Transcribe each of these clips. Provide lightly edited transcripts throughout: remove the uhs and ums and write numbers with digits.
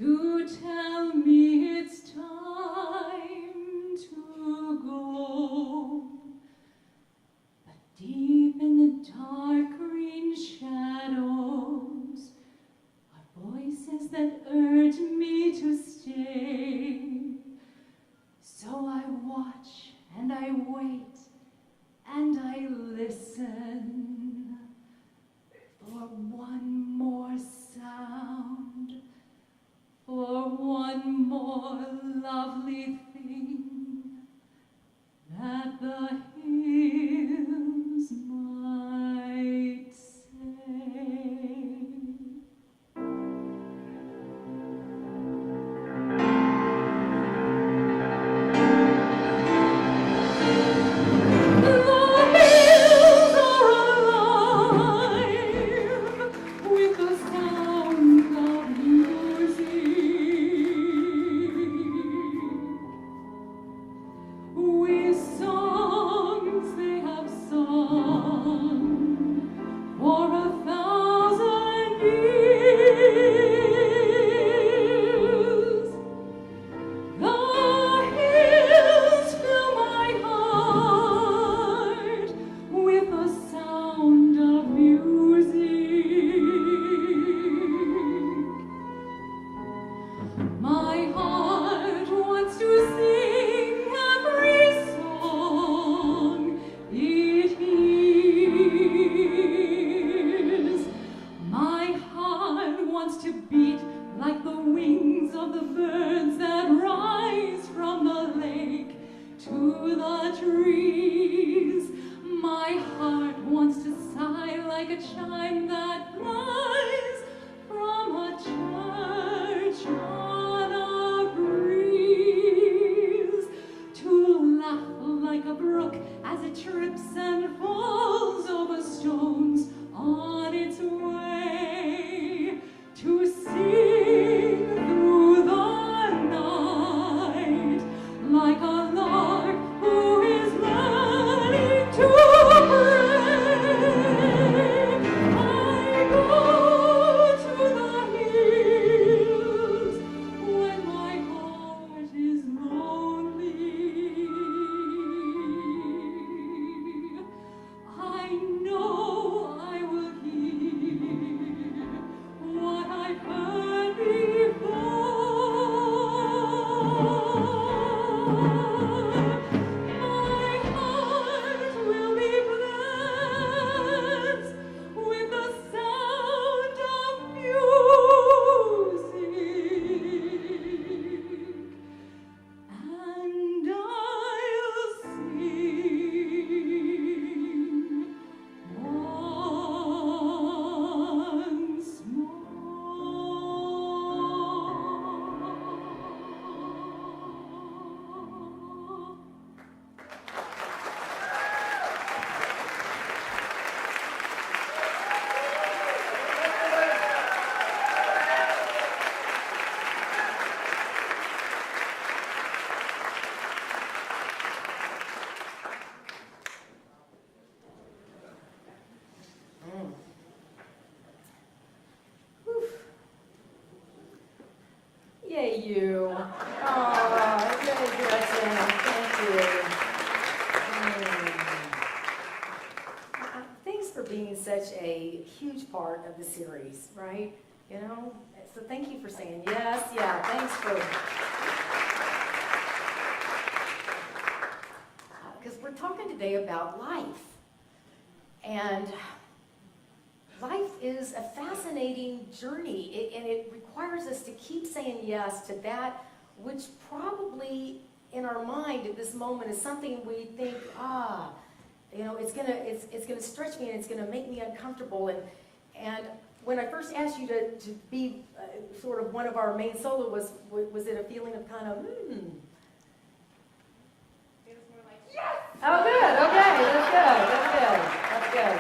to tell me it's time to go. But deep in the dark green shadows are voices that urge me to stay. So I watch and I wait and I listen for one more sound, for one more lovely thing that the hills might say. Yay, you. Oh, yay, Gretchen. Thank you. Thanks for being such a huge part of the series, right? You know? So thank you for saying yes. Yeah, thanks for... Because we're talking today about life. And life is a fascinating journey, and it requires us to keep saying yes to that which probably in our mind at this moment is something we think, you know, it's gonna stretch me and it's gonna make me uncomfortable. And when I first asked you to be sort of one of our main soloists, was it a feeling of kind of, It was more like, yes! Oh, good. Okay, that's good.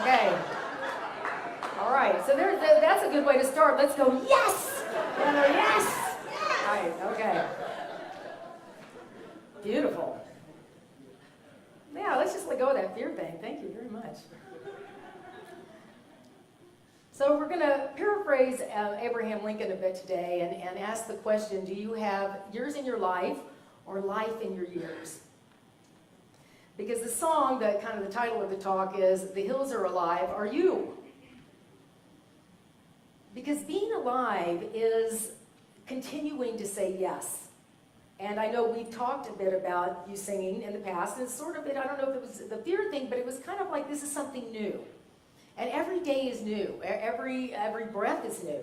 Okay. All right. So that's a good way to start. Let's go. Yes. Yes. All right. Okay. Beautiful. Yeah. Let's just let go of that fear thing. Thank you very much. So we're going to paraphrase Abraham Lincoln a bit today and ask the question, do you have years in your life or life in your years? Because the song, that kind of the title of the talk is, The Hills Are Alive, Are You? Because being alive is continuing to say yes. And I know we've talked a bit about you singing in the past, and sort of, I don't know if it was the fear thing, but it was kind of like this is something new. And every day is new. Every breath is new.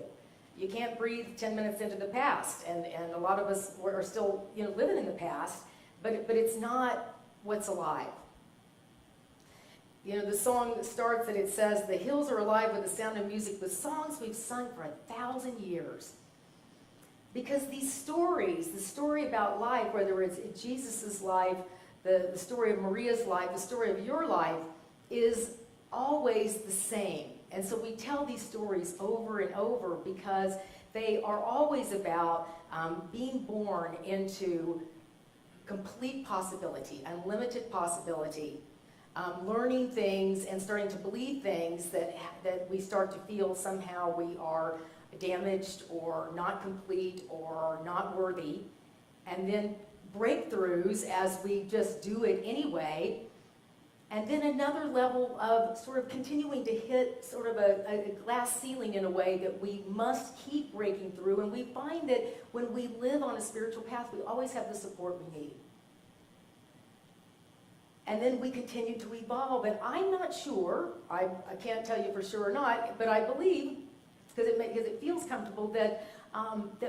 You can't breathe 10 minutes into the past, and a lot of us are still living in the past, but it's not what's alive. The song starts and it says, the hills are alive with the sound of music, with songs we've sung for 1,000 years. Because these stories, the story about life, whether it's Jesus' life, the story of Maria's life, the story of your life, is always the same. And so we tell these stories over and over because they are always about being born into complete possibility, unlimited possibility, learning things and starting to believe things that we start to feel somehow we are damaged or not complete or not worthy, and then breakthroughs as we just do it anyway. And then another level of sort of continuing to hit sort of a glass ceiling in a way that we must keep breaking through. And we find that when we live on a spiritual path, we always have the support we need. And then we continue to evolve. And I'm not sure, I can't tell you for sure or not, but I believe, because it feels comfortable, that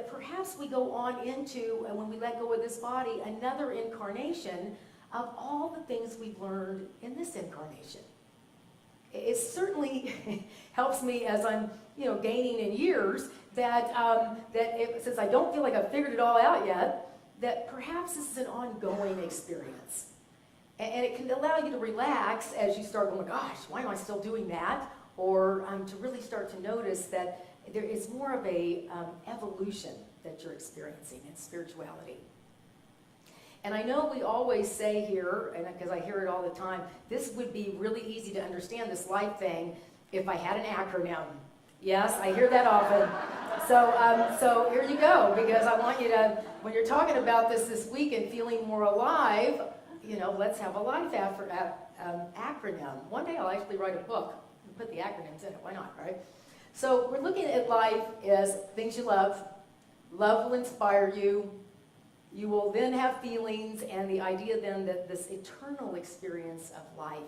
perhaps we go on into, and when we let go of this body, another incarnation of all the things we've learned in this incarnation. It certainly helps me as I'm, gaining in years, since I don't feel like I've figured it all out yet, that perhaps this is an ongoing experience. And it can allow you to relax as you start going, gosh, why am I still doing that? Or to really start to notice that there is more of a evolution that you're experiencing in spirituality. And I know we always say here, and because I hear it all the time, this would be really easy to understand, this life thing, if I had an acronym. Yes, I hear that often. So here you go, because I want you to, when you're talking about this week and feeling more alive, let's have a life acronym. One day I'll actually write a book and put the acronyms in it. Why not, right? So we're looking at life as things you love. Love will inspire you. You will then have feelings, and the idea then that this eternal experience of life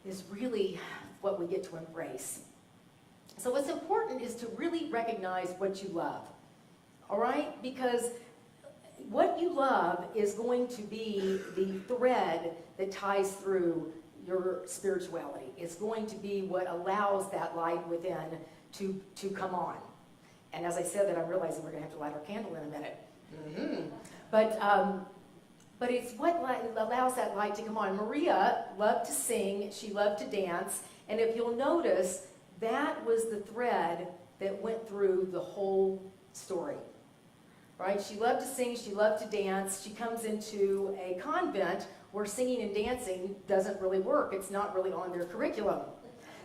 is really what we get to embrace. So what's important is to really recognize what you love, all right? Because what you love is going to be the thread that ties through your spirituality. It's going to be what allows that light within to come on. And as I said that, I'm realizing we're going to have to light our candle in a minute. Mm-hmm. But it's what allows that light to come on. Maria loved to sing, she loved to dance, and if you'll notice, that was the thread that went through the whole story. Right? She loved to sing, she loved to dance. She comes into a convent where singing and dancing doesn't really work. It's not really on their curriculum.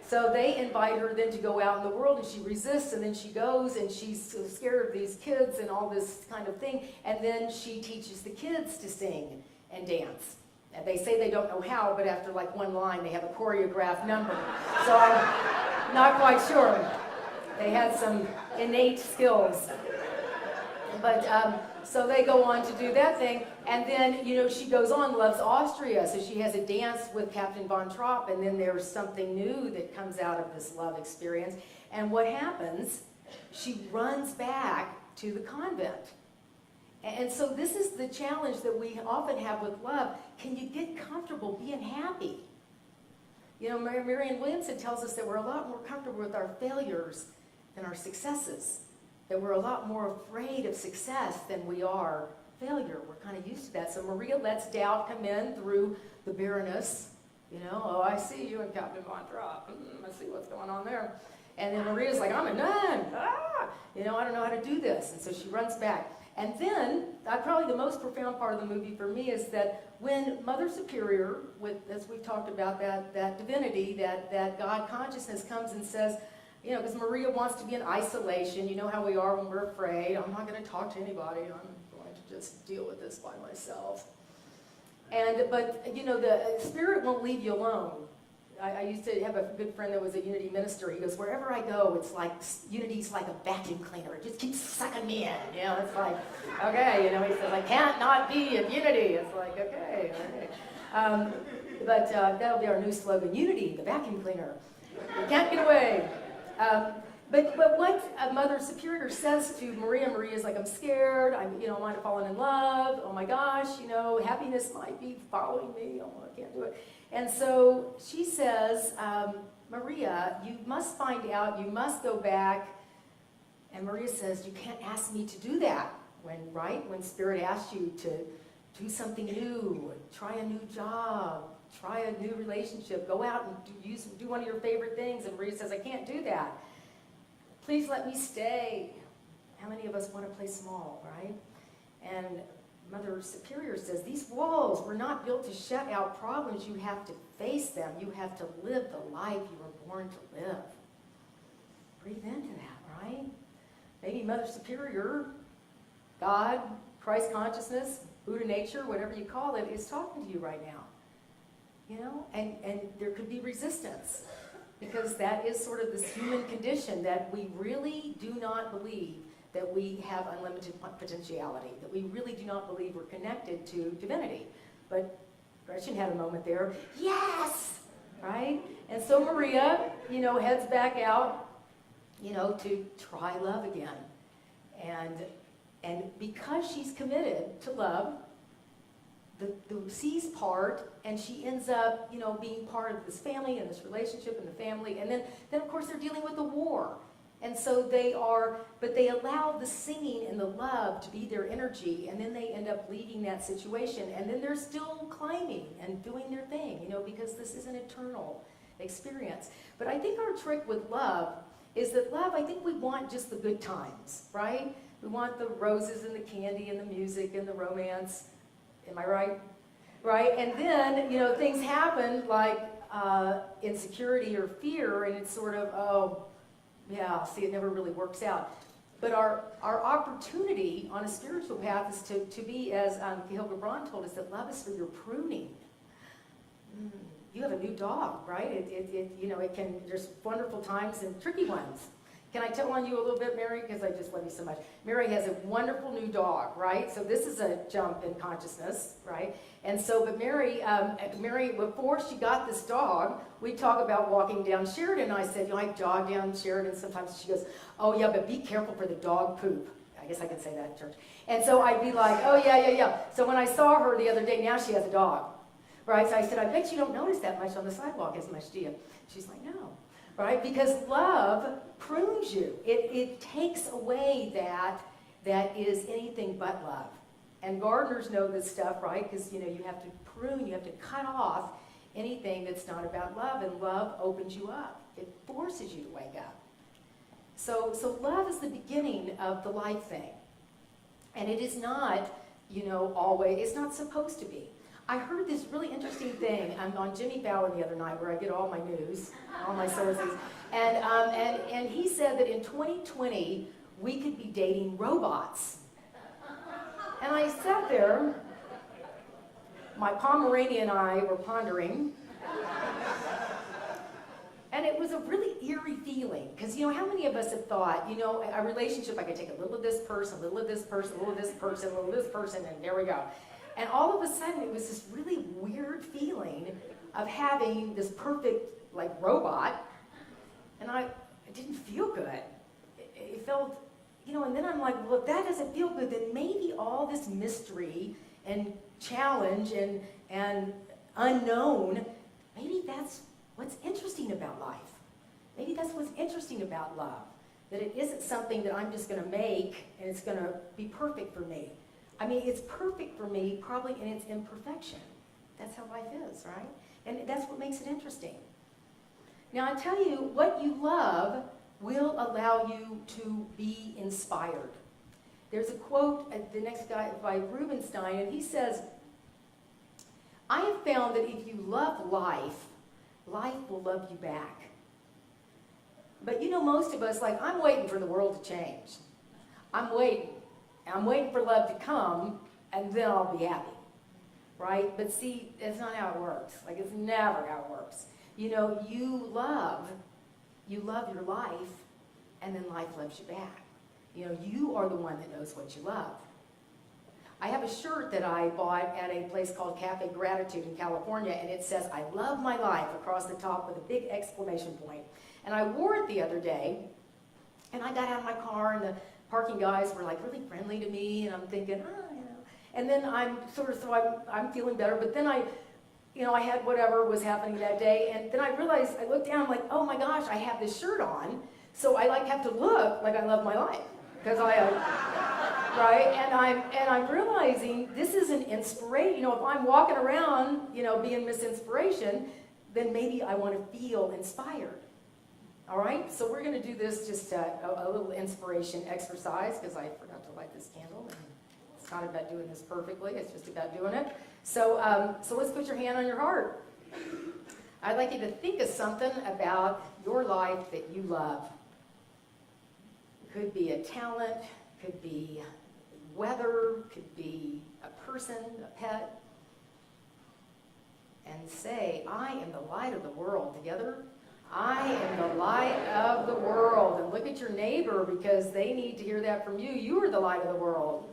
So they invite her then to go out in the world, and she resists, and then she goes, and she's so scared of these kids and all this kind of thing, and then she teaches the kids to sing and dance. And they say they don't know how, but after like one line, they have a choreographed number. So I'm not quite sure. They had some innate skills. But so they go on to do that thing, and then she goes on, loves Austria, so she has a dance with Captain von Trapp, and then there's something new that comes out of this love experience. And what happens? She runs back to the convent. And so this is the challenge that we often have with love. Can you get comfortable being happy? Marianne Williamson tells us that we're a lot more comfortable with our failures than our successes. That we're a lot more afraid of success than we are failure. We're kind of used to that. So Maria lets doubt come in through the Baroness. Oh, I see you and Captain von Trapp. I see what's going on there. And then Maria's like, I'm a nun. I don't know how to do this. And so she runs back. And then, probably the most profound part of the movie for me is that when Mother Superior, as we've talked about, that divinity, that God consciousness comes and says, You know, because Maria wants to be in isolation. You know how we are when we're afraid. I'm not going to talk to anybody. I'm going to just deal with this by myself. But you know, the Spirit won't leave you alone. I used to have a good friend that was a Unity minister. He goes, wherever I go, it's like, Unity's like a vacuum cleaner. It just keeps sucking me in. You know, it's like, okay, you know, he says, I can't not be of Unity. It's like, okay, all right. But that'll be our new slogan, Unity, the vacuum cleaner. You can't get away. But what a Mother Superior says to Maria's like, I'm scared, I might have fallen in love, oh my gosh, happiness might be following me, I can't do it. And so she says, Maria, you must find out, you must go back. And Maria says, you can't ask me to do that. When Spirit asks you to do something new, try a new job, try a new relationship, go out and do one of your favorite things. And Maria says, I can't do that. Please let me stay. How many of us want to play small, right? And Mother Superior says, these walls were not built to shut out problems. You have to face them. You have to live the life you were born to live. Breathe into that, right? Maybe Mother Superior, God, Christ consciousness, Buddha nature, whatever you call it, is talking to you right now. And there could be resistance, because that is sort of this human condition that we really do not believe that we have unlimited potentiality, that we really do not believe we're connected to divinity. But Gretchen had a moment there, yes, right? And so Maria, heads back out, to try love again. And because she's committed to love, the C's part, and she ends up, being part of this family and this relationship and the family. And then of course they're dealing with the war. And so they allow the singing and the love to be their energy, and then they end up leaving that situation. And then they're still climbing and doing their thing, because this is an eternal experience. But I think our trick with love is that love, I think we want just the good times, right? We want the roses and the candy and the music and the romance. Am I right? Right? And then, things happen like insecurity or fear, and it's sort of, oh, yeah, see, it never really works out. But our opportunity on a spiritual path is to be, as Hilda Braun told us, that love is for your pruning. You have a new dog, right? It can, there's wonderful times and tricky ones. Can I tell on you a little bit, Mary? Because I just love you so much. Mary has a wonderful new dog, right? So this is a jump in consciousness, right? And so, but Mary, before she got this dog, we talk about walking down Sheridan. I said, I jog down Sheridan sometimes. She goes, oh yeah, but be careful for the dog poop. I guess I can say that in church. And so I'd be like, oh yeah. So when I saw her the other day, now she has a dog, right? So I said, I bet you don't notice that much on the sidewalk as much, do you? She's like, no. Right? Because love prunes you. It takes away that is anything but love. And gardeners know this stuff, right? Because, you have to prune, you have to cut off anything that's not about love, and love opens you up. It forces you to wake up. So love is the beginning of the life thing. And it is not, always, it's not supposed to be. I heard this really interesting thing on Jimmy Fallon the other night, where I get all my news, all my sources, and he said that in 2020 we could be dating robots. And I sat there, my Pomeranian and I were pondering, and it was a really eerie feeling, because how many of us have thought, a relationship, I could take a little of this person, a little of this person, a little of this person, a little of this person, and there we go. And all of a sudden, it was this really weird feeling of having this perfect, robot, and it didn't feel good. It felt, and then I'm like, well, if that doesn't feel good, then maybe all this mystery and challenge and unknown, maybe that's what's interesting about life. Maybe that's what's interesting about love, that it isn't something that I'm just going to make and it's going to be perfect for me. I mean, it's perfect for me, probably in its imperfection. That's how life is, right? And that's what makes it interesting. Now, I tell you, what you love will allow you to be inspired. There's a quote, the next guy, by Rubenstein, and he says, I have found that if you love life, life will love you back. But you know, most of us, like, I'm waiting for the world to change. I'm waiting. I'm waiting for love to come, and then I'll be happy, right? But see, it's not how it works. Like, it's never how it works. You know, you love your life, and then life loves you back. You know, you are the one that knows what you love. I have a shirt that I bought at a place called Cafe Gratitude in California, and it says, "I love my life," across the top with a big exclamation point. And I wore it the other day, and I got out of my car, and the parking guys were like really friendly to me, and I'm thinking, you know. And then I'm feeling better, but then I had whatever was happening that day, and then I realized, I looked down, I'm like, oh my gosh, I have this shirt on, so I like have to look like I love my life, because right? And I'm realizing this is an inspiration. You know, if I'm walking around, you know, being Miss Inspiration, then maybe I want to feel inspired. All right, so we're going to do this, just a little inspiration exercise, because I forgot to light this candle, and it's not about doing this perfectly, it's just about doing it. So let's put your hand on your heart. I'd like you to think of something about your life that you love. It could be a talent, could be weather, could be a person, a pet. And say, I am the light of the world. Together? I am the light of the world. And look at your neighbor, because they need to hear that from you. You are the light of the world.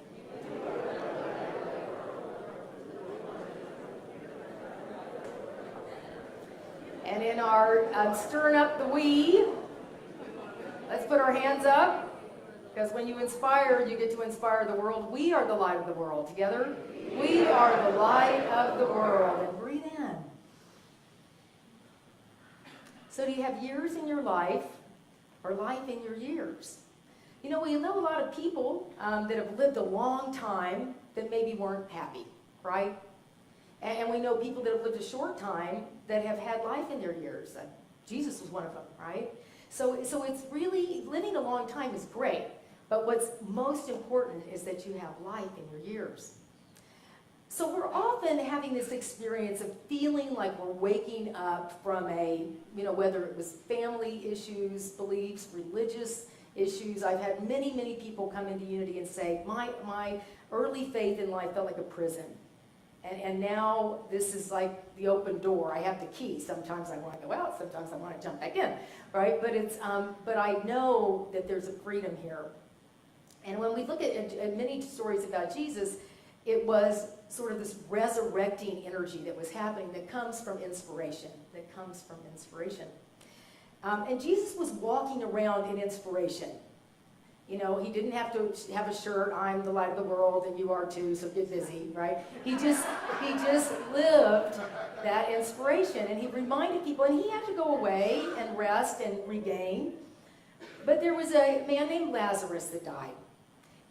And in our stirring up the we, let's put our hands up. Because when you inspire, you get to inspire the world. We are the light of the world. Together? We are the light of the world. And breathe in. So do you have years in your life, or life in your years? You know, we know a lot of people that have lived a long time that maybe weren't happy, right? And we know people that have lived a short time that have had life in their years. Jesus was one of them, right? So it's really, living a long time is great, but what's most important is that you have life in your years. So we're often having this experience of feeling like we're waking up from whether it was family issues, beliefs, religious issues. I've had many, many people come into Unity and say, my early faith in life felt like a prison. And now this is like the open door. I have the key. Sometimes I want to go out, sometimes I want to jump back in, right? But I know that there's a freedom here. And when we look at many stories about Jesus, it was sort of this resurrecting energy that was happening that comes from inspiration, and Jesus was walking around in inspiration. You know, he didn't have to have a shirt, I'm the light of the world and you are too, so get busy, right? He just lived that inspiration, and he reminded people, and he had to go away and rest and regain. But there was a man named Lazarus that died.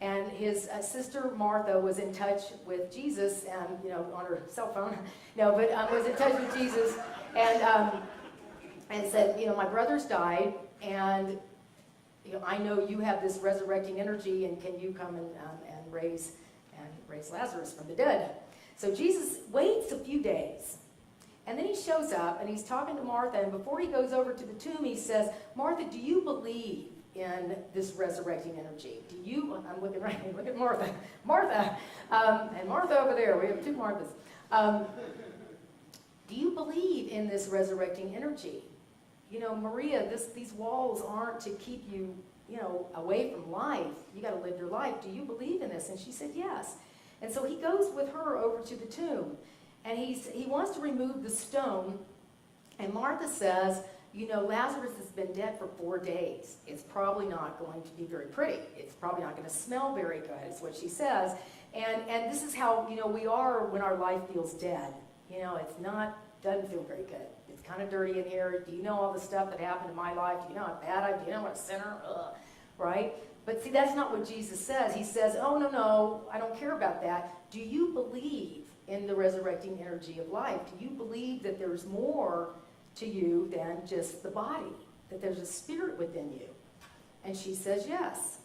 And his sister Martha was in touch with Jesus, and on her cell phone, was in touch with Jesus, and said, my brother's died, and I know you have this resurrecting energy, and can you come and raise Lazarus from the dead? So Jesus waits a few days, and then he shows up, and he's talking to Martha, and before he goes over to the tomb, he says, Martha, do you believe in this resurrecting energy? I'm looking right, look at Martha. And Martha over there, we have two Marthas. Do you believe in this resurrecting energy? Maria, these walls aren't to keep you, away from life. You got to live your life. Do you believe in this? And she said, yes. And so he goes with her over to the tomb, and he wants to remove the stone, and Martha says, Lazarus has been dead for 4 days. It's probably not going to be very pretty. It's probably not going to smell very good, is what she says. And this is how, we are when our life feels dead. Doesn't feel very good. It's kind of dirty in here. Do you know all the stuff that happened in my life? Do you know how bad I am? Do you know what a sinner? Ugh. Right? But see, that's not what Jesus says. He says, oh, no, I don't care about that. Do you believe in the resurrecting energy of life? Do you believe that there's more to you than just the body, that there's a spirit within you? And she says, yes.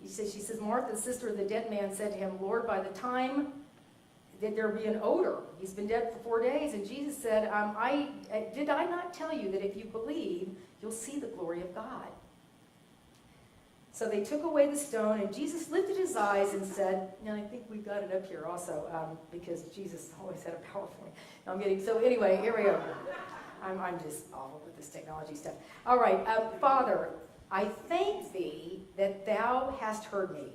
She says, Martha, the sister of the dead man, said to him, Lord, by the time that there be an odor, he's been dead for 4 days. And Jesus said, did I not tell you that if you believe, you'll see the glory of God. So they took away the stone, and Jesus lifted his eyes and said, and I think we've got it up here also, because Jesus always had a PowerPoint. No, I'm kidding. So anyway, here we go. I'm just awful with this technology stuff. All right, Father, I thank thee that thou hast heard me.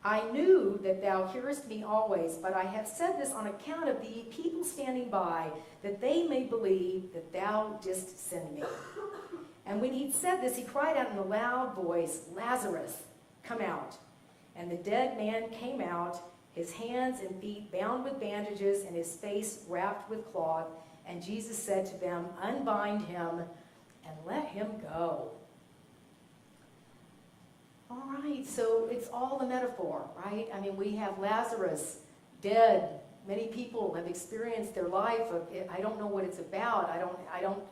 I knew that thou hearest me always, but I have said this on account of the people standing by, that they may believe that thou didst send me. And when he'd said this, he cried out in a loud voice, Lazarus, come out. And the dead man came out, his hands and feet bound with bandages, and his face wrapped with cloth. And Jesus said to them, unbind him and let him go. All right, so it's all a metaphor, right? I mean, we have Lazarus, dead. Many people have experienced their life of, I don't know what it's about.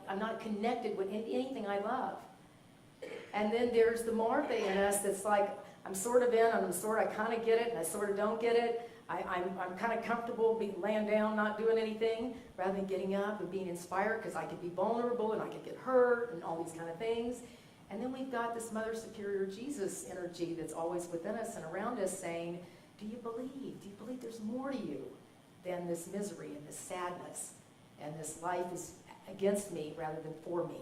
I'm not connected with anything I love. And then there's the Martha in us that's like, I'm sort of in, I kind of get it, and I sort of don't get it. I'm kind of comfortable being laying down, not doing anything, rather than getting up and being inspired, because I could be vulnerable and I could get hurt and all these kind of things. And then we've got this Mother Superior Jesus energy that's always within us and around us saying, do you believe? Do you believe there's more to you than this misery and this sadness? And this life is against me rather than for me.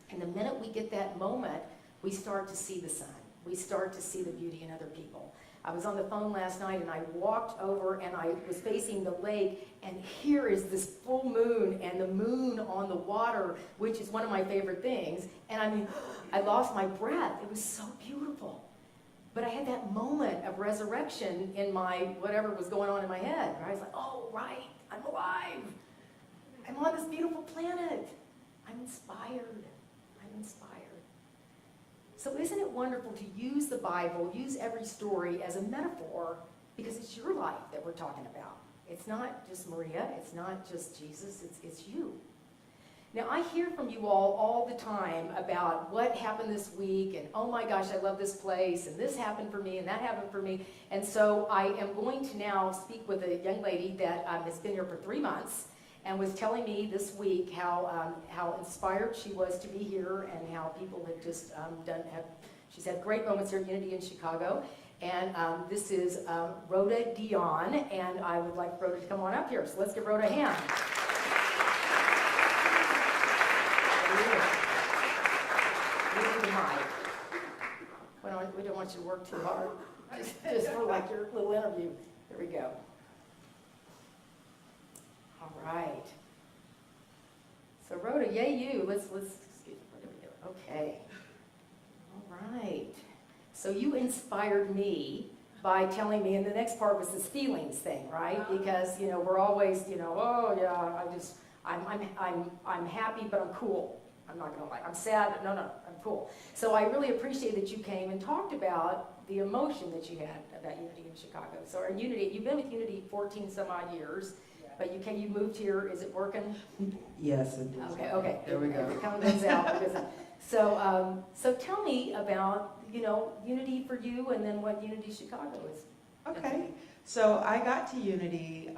And the minute we get that moment, we start to see the sun. We start to see the beauty in other people. I was on the phone last night and I walked over and I was facing the lake, and here is this full moon and the moon on the water, which is one of my favorite things. And I mean, I lost my breath. It was so beautiful. But I had that moment of resurrection in my, whatever was going on in my head. Right? I was like, oh, right, I'm alive. I'm on this beautiful planet. I'm inspired. I'm inspired. So isn't it wonderful to use the Bible, use every story as a metaphor, because it's your life that we're talking about. It's not just Maria, it's not just Jesus, it's you. Now I hear from you all the time about what happened this week, and oh my gosh, I love this place, and this happened for me, and that happened for me. And so I am going to now speak with a young lady that has been here for 3 months, and was telling me this week how inspired she was to be here, and how people have just she's had great moments here at Unity in Chicago. And this is Rhoda Dion, and I would like Rhoda to come on up here. So let's give Rhoda a hand. We don't want you to work too hard, just for like your little interview. Here we go. All right. So Rhoda, yay you. Let's excuse me. There we go. Okay. All right. So you inspired me by telling me, and the next part was this feelings thing, right? Because we're always oh yeah, I'm happy, but I'm cool. I'm not gonna lie. I'm sad. No, I'm cool. So I really appreciate that you came and talked about the emotion that you had about Unity in Chicago. So our Unity, you've been with Unity 14 some odd years. But you moved here. Is it working? Yes, it is. Okay. There we go. It comes out. So tell me about Unity for you, and then what Unity Chicago is. Okay. So I got to Unity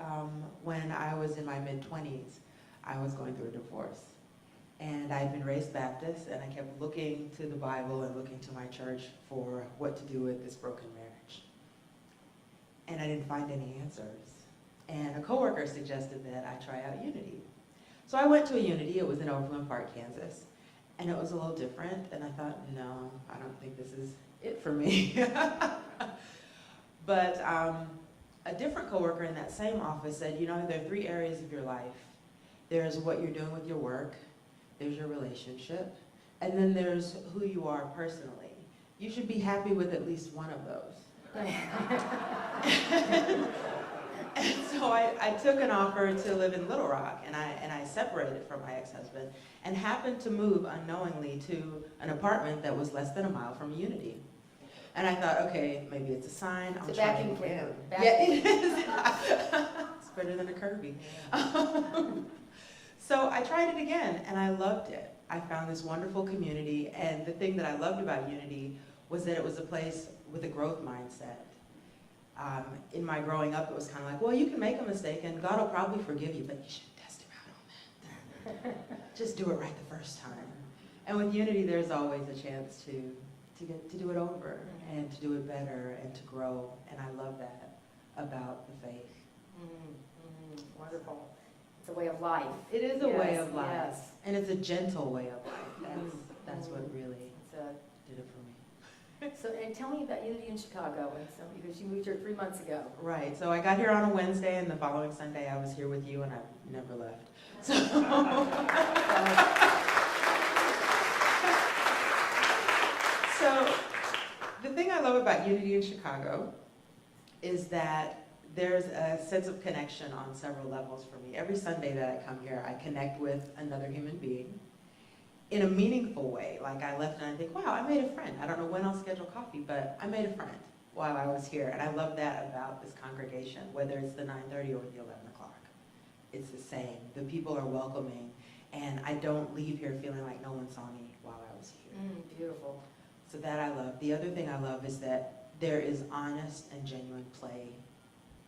when I was in my mid-20s. I was going through a divorce, and I'd been raised Baptist, and I kept looking to the Bible and looking to my church for what to do with this broken marriage, and I didn't find any answers. And a coworker suggested that I try out Unity. So I went to a Unity. It was in Overland Park, Kansas. And it was a little different. And I thought, no, I don't think this is it for me. But a different coworker in that same office said, there are 3 areas of your life. There's what you're doing with your work. There's your relationship. And then there's who you are personally. You should be happy with at least one of those. And so I took an offer to live in Little Rock, and I separated from my ex-husband and happened to move unknowingly to an apartment that was less than a mile from Unity. And I thought, okay, maybe it's a sign. It's a vacuum cleaner. Yeah, it is. It's better than a Kirby. So I tried it again, and I loved it. I found this wonderful community, and the thing that I loved about Unity was that it was a place with a growth mindset. In my growing up, it was kind of like, well, you can make a mistake and God will probably forgive you, but you shouldn't test him out on that. Just do it right the first time. And with Unity, there's always a chance to get to do it over and to do it better and to grow. And I love that about the faith. Wonderful. It's a way of life. It is a way of life. Yes. And it's a gentle way of life. That's what really did it for me. So, and tell me about Unity in Chicago, because you moved here 3 months ago. Right. So I got here on a Wednesday, and the following Sunday I was here with you, and I've never left. So, so the thing I love about Unity in Chicago is that there's a sense of connection on several levels for me. Every Sunday that I come here, I connect with another human being in a meaningful way. Like I left and I think, wow, I made a friend. I don't know when I'll schedule coffee, but I made a friend while I was here. And I love that about this congregation, whether it's the 9:30 or the 11 o'clock. It's the same. The people are welcoming, and I don't leave here feeling like no one saw me while I was here. Beautiful. So that I love. The other thing I love is that there is honest and genuine play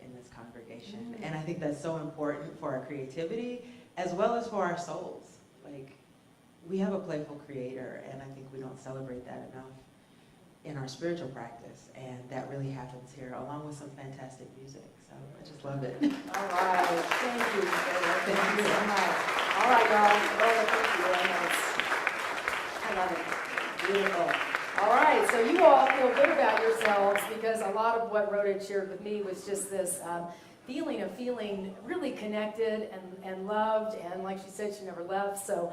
in this congregation. And I think that's so important for our creativity as well as for our souls. Like, we have a playful creator, and I think we don't celebrate that enough in our spiritual practice. And that really happens here, along with some fantastic music. So I just love it. All right. Thank you. Thank you so much. All right, y'all. I love it. Beautiful. All right, so you all feel good about yourselves, because a lot of what Rhoda shared with me was just this feeling of feeling really connected and loved, and like she said, she never left. So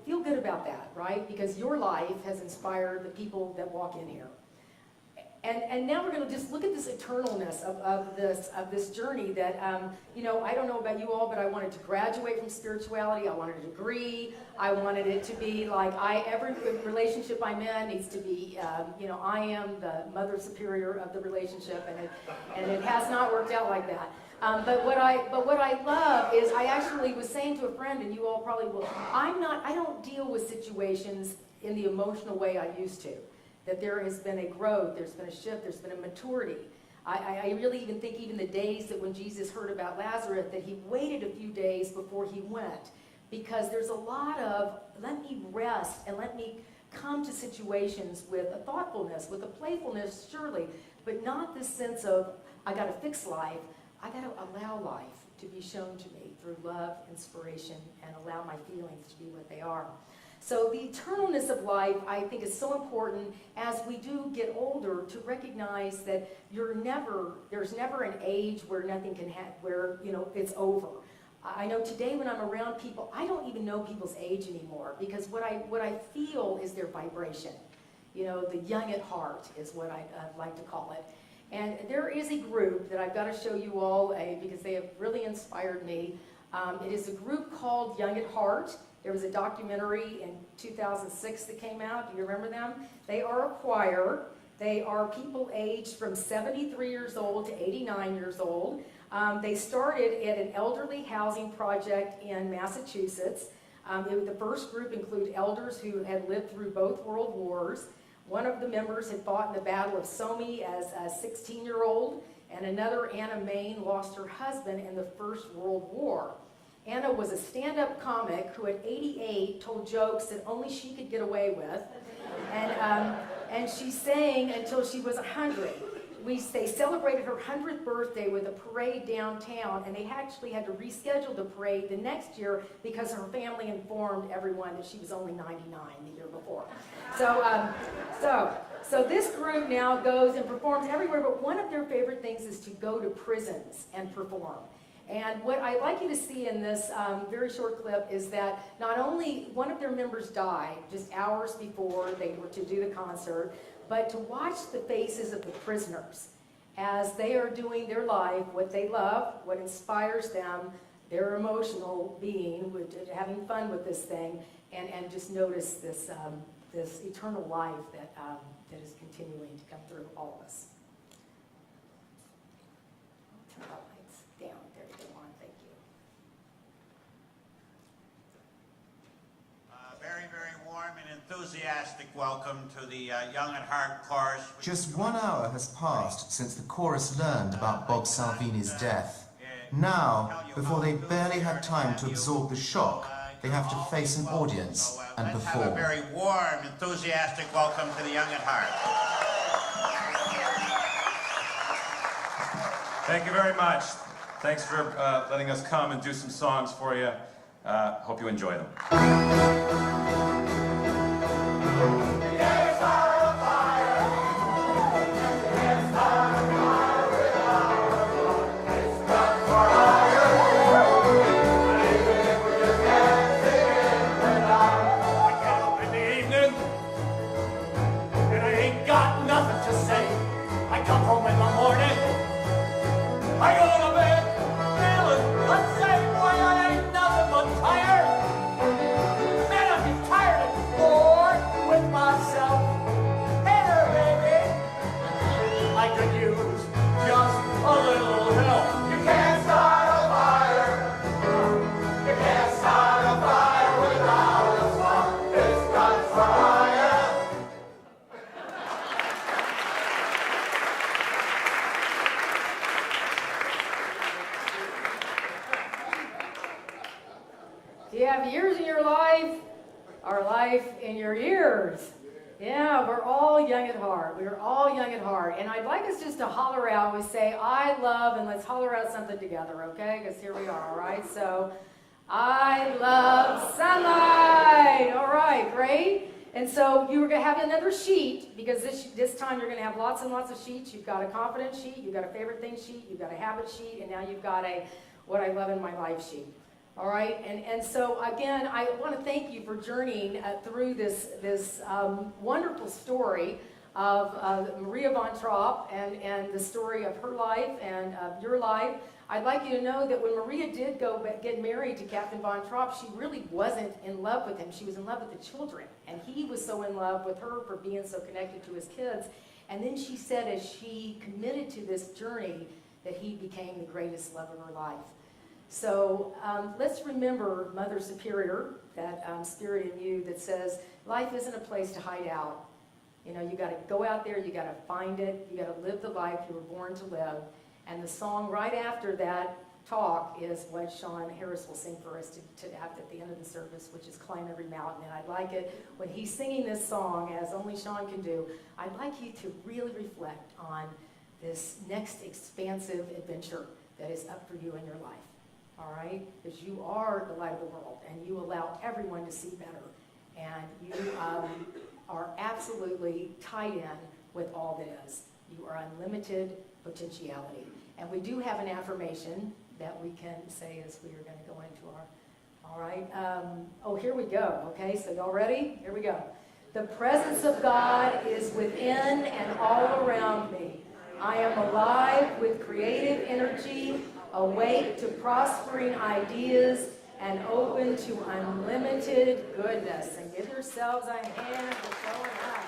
feel good about that, right? Because your life has inspired the people that walk in here. And now we're going to just look at this eternalness of this journey that, I don't know about you all, but I wanted to graduate from spirituality. I wanted a degree. I wanted it to be like every relationship I'm in needs to be, I am the mother superior of the relationship, and it has not worked out like that. But what I love is, I actually was saying to a friend, and you all probably will, I don't deal with situations in the emotional way I used to. That there has been a growth, there's been a shift, there's been a maturity. I really even think even the days that when Jesus heard about Lazarus, that he waited a few days before he went. Because there's a lot of, let me rest and let me come to situations with a thoughtfulness, with a playfulness, surely, but not this sense of, I gotta fix life. I gotta allow life to be shown to me through love, inspiration, and allow my feelings to be what they are. So the eternalness of life, I think, is so important as we do get older, to recognize that there's never an age where nothing can where it's over. I know today when I'm around people, I don't even know people's age anymore, because what I feel is their vibration. The young at heart is what I like to call it. And there is a group that I've got to show you all, because they have really inspired me. It is a group called Young at Heart. There was a documentary in 2006 that came out. Do you remember them? They are a choir. They are people aged from 73 years old to 89 years old. They started at an elderly housing project in Massachusetts. The first group included elders who had lived through both world wars. One of the members had fought in the Battle of Somme as a 16-year-old, and another, Anna Main, lost her husband in the First World War. Anna was a stand-up comic who at 88 told jokes that only she could get away with. And she sang until she was 100. They celebrated her 100th birthday with a parade downtown, and they actually had to reschedule the parade the next year because her family informed everyone that she was only 99 the year before. So this group now goes and performs everywhere, but one of their favorite things is to go to prisons and perform. And what I'd like you to see in this very short clip is that not only one of their members died just hours before they were to do the concert, but to watch the faces of the prisoners as they are doing their life, what they love, what inspires them, their emotional being, having fun with this thing, and just notice this eternal life that is continuing to come through all of us. Turn the lights down. There you go on. Thank you. Very, very warm and enthusiastic welcome to the Young at Heart chorus. Just 1 hour has passed since the chorus learned about Bob Salvini's death. Now, before they barely had time to absorb the shock, they have to face an audience and let's have a perform. very warm, enthusiastic welcome to the Young at Heart. Thank you very much. Thanks for letting us come and do some songs for you. Hope you enjoy them. I go to bed feeling the same way. I ain't nothing but tired. Man, I'm tired and bored with myself. Hey there, baby, I could use just a little help. You can't start a fire. You can't start a fire without a spark. It's got fire. Do you have years in your life or life in your ears? Yeah, we're all young at heart. We're all young at heart. And I'd like us just to holler out. We say, I love, and let's holler out something together, okay? Because here we are, all right? So, I love sunlight. All right, great. And so you're going to have another sheet, because this time you're going to have lots and lots of sheets. You've got a confidence sheet, you've got a favorite thing sheet, you've got a habit sheet, and now you've got a what I love in my life sheet. All right, and so again, I want to thank you for journeying through this wonderful story of Maria von Trapp and the story of her life and of your life. I'd like you to know that when Maria did go get married to Captain von Trapp, she really wasn't in love with him. She was in love with the children, and he was so in love with her for being so connected to his kids. And then she said, as she committed to this journey, that he became the greatest love of her life. So let's remember Mother Superior, that spirit in you that says life isn't a place to hide out. You know, you got to go out there, you got to find it, you got to live the life you were born to live. And the song right after that talk is what Sean Harris will sing for us to have at the end of the service, which is Climb Every Mountain. And I'd like it, when he's singing this song, as only Sean can do, I'd like you to really reflect on this next expansive adventure that is up for you in your life. All right? Because you are the light of the world, and you allow everyone to see better. And you are absolutely tied in with all that is. You are unlimited potentiality. And we do have an affirmation that we can say as we are going to go into our, all right? Oh, here we go, okay? So y'all ready? Here we go. The presence of God is within and all around me. I am alive with creative energy, awake to prospering ideas, and open to unlimited goodness. And give yourselves a hand for showing up.